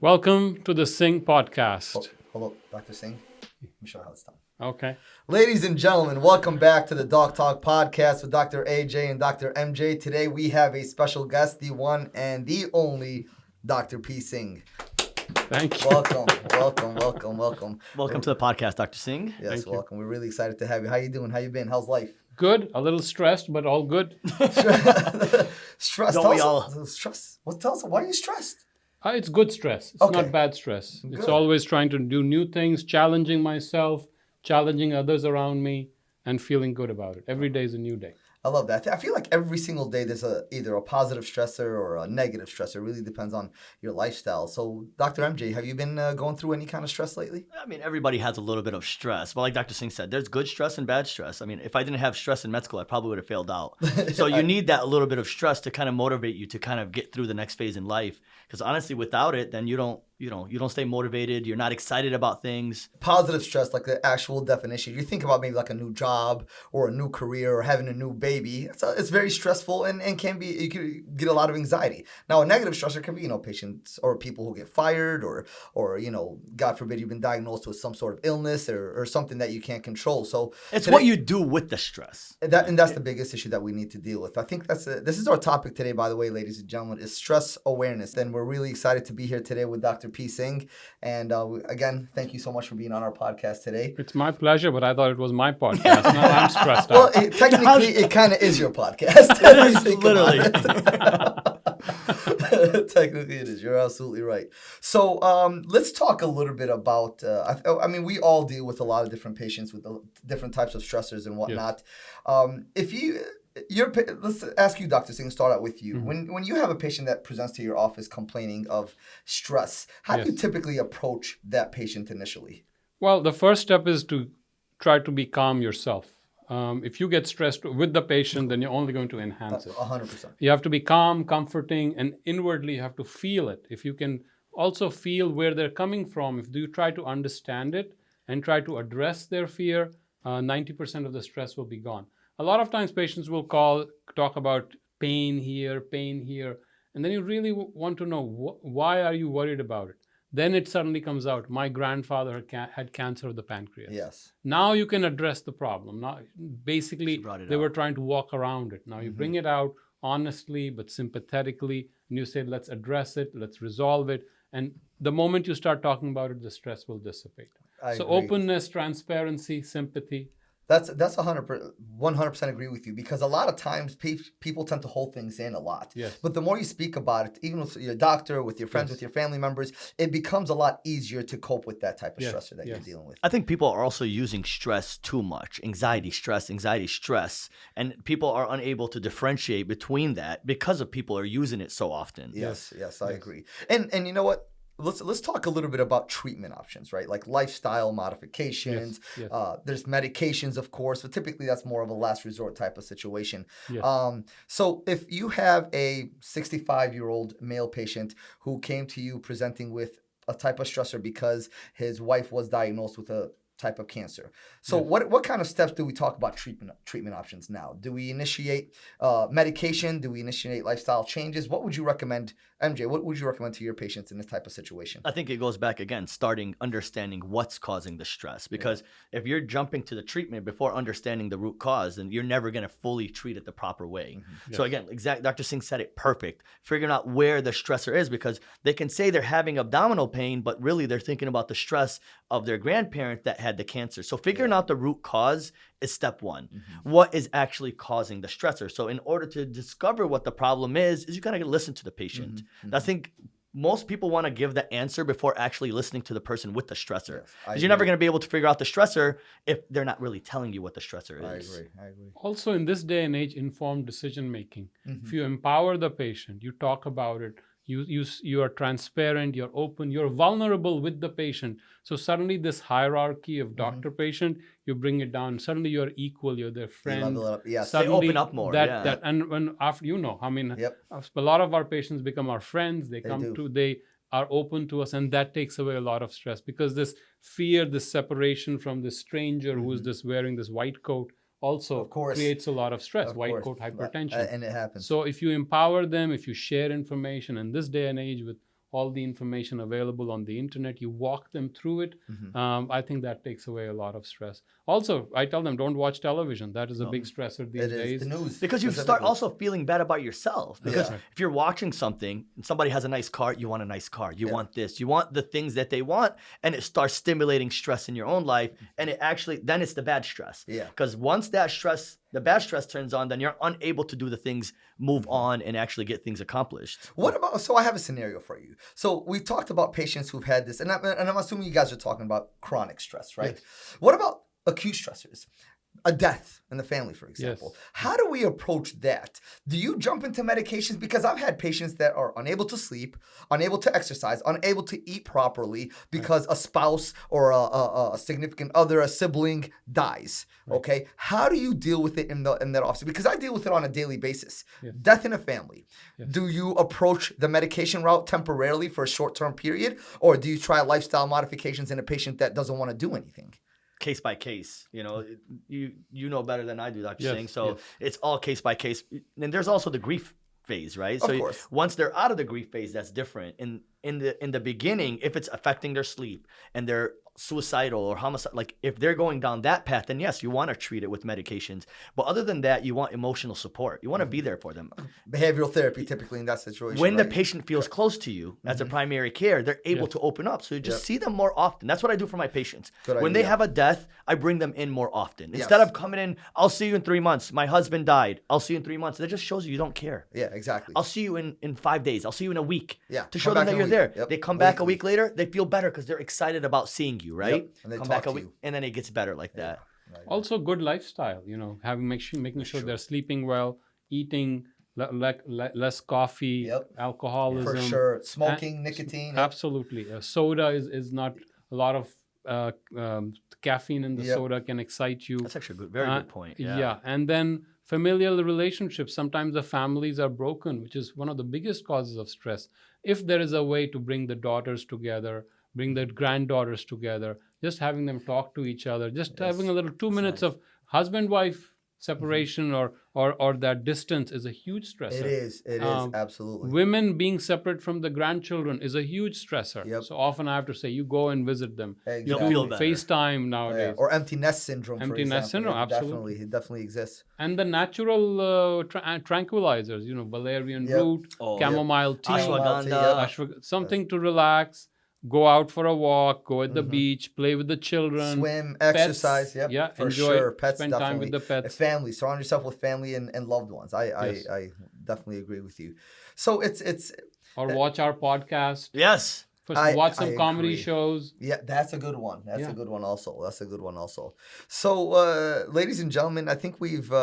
Welcome to the Singh podcast. Hello, Dr. Singh. Let me show you how it's done. Okay. Ladies and gentlemen, welcome back to the Doc Talk podcast with Dr. AJ and Dr. MJ. Today we have a special guest, the one and the only Dr. P. Singh. Thank you. Welcome. Welcome to the podcast, Dr. Singh. Yes, Thank you. welcome. We're really excited to have you. How you doing? How you been? How's life? Good. A little stressed, but all good. Stress. Don't we all? Stress. Tell us, why are you stressed? It's good stress. It's Okay. not bad stress. Good. It's always trying to do new things, challenging myself, challenging others around me, and feeling good about it. Every day is a new day. I love that. I feel like every single day there's either a positive stressor or a negative stressor. It really depends on your lifestyle. So, Dr. MJ, have you been going through any kind of stress lately? I mean, everybody has a little bit of stress. But like Dr. Singh said, there's good stress and bad stress. I mean, if I didn't have stress in med school, I probably would have failed out. So you need that little bit of stress to kind of motivate you to kind of get through the next phase in life. Because honestly, without it, then you don't stay motivated. You're not excited about things. Positive stress, like the actual definition. You think about maybe like a new job or a new career or having a new baby. It's very stressful and can be, you can get a lot of anxiety. Now, a negative stressor can be, patients or people who get fired or God forbid, you've been diagnosed with some sort of illness or something that you can't control. So It's today, what you do with the stress. that's the biggest issue that we need to deal with. I think this is our topic today, by the way, ladies and gentlemen, is stress awareness. And we're really excited to be here today with Dr. P. Singh. And again, thank you so much for being on our podcast today. It's my pleasure, but I thought it was my podcast. Now I'm stressed Well, out. technically, it kind of is your podcast. Literally. Technically, it is. You're absolutely right. So let's talk a little bit about, I mean, we all deal with a lot of different patients with different types of stressors and whatnot. Let's ask you, Dr. Singh, start out with you. Mm-hmm. When you have a patient that presents to your office complaining of stress, how do you Yes. typically approach that patient initially? Well, the first step is to try to be calm yourself. If you get stressed with the patient, then you're only going to enhance it. 100%. You have to be calm, comforting, and inwardly you have to feel it. If you can also feel where they're coming from, if you try to understand it and try to address their fear, 90% of the stress will be gone. A lot of times patients will talk about pain here, and then you really want to know why are you worried about it? Then it suddenly comes out, my grandfather had cancer of the pancreas. Yes. Now you can address the problem. Now, basically, brought it they out. were trying to walk around it. Now you bring it out honestly but sympathetically, and you say, let's address it, let's resolve it. And the moment you start talking about it, the stress will dissipate. I So agree. openness, transparency, sympathy. That's 100% agree with you, because a lot of times people tend to hold things in a lot. Yes. But the more you speak about it, even with your doctor, with your friends, Yes. with your family members, it becomes a lot easier to cope with that type of Yes, stressor that you're yes. dealing with. I think people are also using stress too much. Anxiety, stress. And people are unable to differentiate between that because of people are using it so often. Yes, I agree. And you know what? Let's talk a little bit about treatment options, right? Like lifestyle modifications. Yes. There's medications, of course, but typically that's more of a last resort type of situation. Yes. So if you have a 65-year-old male patient who came to you presenting with a type of stressor because his wife was diagnosed with a type of cancer. So Yes. what kind of steps do we talk about treatment options now? Do we initiate medication? Do we initiate lifestyle changes? What would you recommend, MJ? What would you recommend to your patients in this type of situation? I think it goes back again, starting understanding what's causing the stress. Because if you're jumping to the treatment before understanding the root cause, then you're never going to fully treat it the proper way. So again, Dr. Singh said it perfect. Figuring out where the stressor is, because they can say they're having abdominal pain, but really they're thinking about the stress of their grandparent that had the cancer. So figuring out the root cause is step one. What is actually causing the stressor? So in order to discover what the problem is you gotta listen to the patient. I think most people want to give the answer before actually listening to the person with the stressor. Yes, I Because you're never agree. going to be able to figure out the stressor if they're not really telling you what the stressor is. I agree. Also, in this day and age, informed decision making. If you empower the patient, you talk about it, you are transparent, you're open, you're vulnerable with the patient. So suddenly this hierarchy of doctor-patient, you bring it down. Suddenly you're equal, you're their They friend. level it up. Yes. Suddenly open up more, And when after Yep. a lot of our patients become our friends. They are open to us, and that takes away a lot of stress, because this fear, this separation from this stranger who is just wearing this white coat also Of course. creates a lot of stress, Of white course. coat hypertension. And it happens. So if you empower them, if you share information in this day and age with all the information available on the internet. You walk them through it. I think that takes away a lot of stress. Also, I tell them, don't watch television. That is a big stressor these days. The news. Because you start also feeling bad about yourself. Because Yeah. if you're watching something and somebody has a nice car, you want a nice car. You want this. You want the things that they want, and it starts stimulating stress in your own life. And it actually, then it's the bad stress. Yeah. Because once that stress, the bad stress turns on, then you're unable to do the things, move on, and actually get things accomplished. What about, so I have a scenario for you. So we talked about patients who've had this, and I'm assuming you guys are talking about chronic stress, right? Yes. What about acute stressors? A death in the family, for example. Yes. How do we approach that? Do you jump into medications? Because I've had patients that are unable to sleep, unable to exercise, unable to eat properly because a spouse or a significant other, a sibling dies. Okay, how do you deal with it in that office? Because I deal with it on a daily basis. Yes. Death in a family. Yes. Do you approach the medication route temporarily for a short-term period, or do you try lifestyle modifications in a patient that doesn't want to do anything? Case by case, you know better than I do, Dr. Yes, Singh. So yes. it's all case by case. And there's also the grief phase, right? Of So course. once they're out of the grief phase, that's different. In the beginning, if it's affecting their sleep and they're suicidal or homicide, like if they're going down that path, then yes, you want to treat it with medications. But other than that, you want emotional support. You want to be there for them. Behavioral therapy, typically in that situation. When the right? patient feels close to you as a primary care, they're able to open up. So you just see them more often. That's what I do for my patients. Good When they idea. have a death, I bring them in more often. Instead of coming in, I'll see you in 3 months. My husband died. I'll see you in 3 months. That just shows you don't care. Yeah, exactly. I'll see you in 5 days. I'll see you in a week. Yeah, To come show them back that in a you're week. there. Yep. They come back a Weekly. week later, they feel better because they're excited about seeing you, right? And they come talk back a to week, you. and then it gets better like that. Also, good lifestyle. Making sure they're sleeping well, eating less coffee, alcoholism. For sure. Smoking, nicotine. Absolutely. Soda is not a lot of caffeine in the soda can excite you. That's actually a very good point. Yeah. And then familial relationships. Sometimes the families are broken, which is one of the biggest causes of stress. If there is a way to bring the daughters together, bring the granddaughters together, just having them talk to each other, just having a little 2 minutes of husband-wife separation or that distance is a huge stressor. It is, absolutely. Women being separate from the grandchildren is a huge stressor. Yep. So often I have to say, you go and visit them. Exactly. You'll You feel do better. FaceTime nowadays. Or empty nest syndrome, for Empty nest example. syndrome, absolutely. It definitely exists. And the natural tranquilizers, valerian root, Oh, chamomile tea, ashwagandha. something to relax. Go out for a walk, go at the beach, play with the children. Swim, pets. exercise, Yeah, for enjoy, sure. Pets, spend definitely. time with the pets. Family, surround yourself with family and loved ones. I definitely agree with you. So it's Or watch our podcast. Yes. Watch some comedy agree. shows. Yeah, that's a good one. That's a good one also. So, ladies and gentlemen, I think we've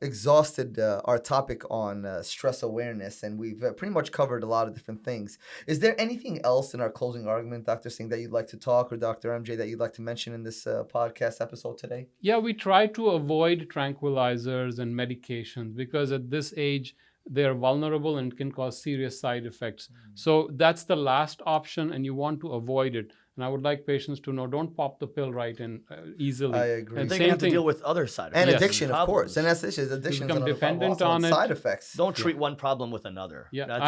exhausted our topic on stress awareness, and we've pretty much covered a lot of different things. Is there anything else in our closing argument, Dr. Singh, that you'd like to talk, or Dr. MJ, that you'd like to mention in this podcast episode today? Yeah, we try to avoid tranquilizers and medications because at this age, they're vulnerable and can cause serious side effects. So that's the last option, and you want to avoid it. And I would like patients to know, don't pop the pill right in easily. I agree. And They're same going to have to thing, deal with other side effects. And Yes. addiction, of course. Problems. And that's the issue. Addiction become dependent on it. Side effects. Don't treat one problem with another. Yeah, That's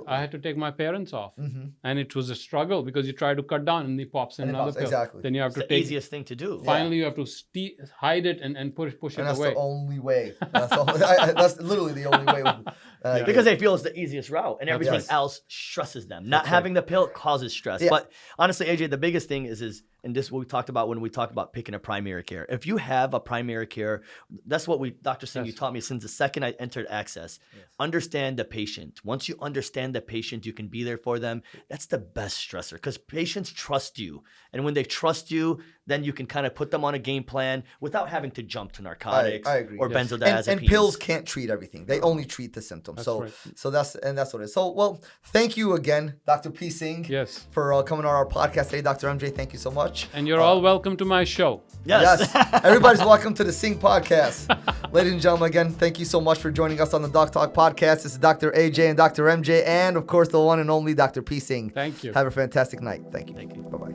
I had to take my parents off, and it was a struggle because you try to cut down and he pops in And it another pops, pill. exactly. Then you have It's to the take. easiest thing to do. Finally, you have to hide it and push And it that's away. the only way. That's literally the only way. Because they feel it's the easiest route, and everything Yes. else stresses them. Not having the pill causes stress. Yeah. But honestly, AJ, the biggest thing is and this is what we talked about when we talk about picking a primary care. If you have a primary care, that's what Dr. Singh, you taught me since the second I entered Access. Understand the patient. Once you understand the patient, you can be there for them. That's the best stressor because patients trust you. And when they trust you, then you can kind of put them on a game plan without having to jump to narcotics I agree. or Yes. benzodiazepines. And pills can't treat everything. They only treat the symptoms. That's So right. that's what it is. So, well, thank you again, Dr. P. Singh, Yes. for coming on our podcast today. Dr. MJ, thank you so much. And you're all welcome to my show. Yes. Everybody's welcome to the Singh podcast. Ladies and gentlemen, again, thank you so much for joining us on the Doc Talk podcast. This is Dr. AJ and Dr. MJ, and of course, the one and only Dr. P. Singh. Thank you. Have a fantastic night. Thank you. Thank you. Bye-bye.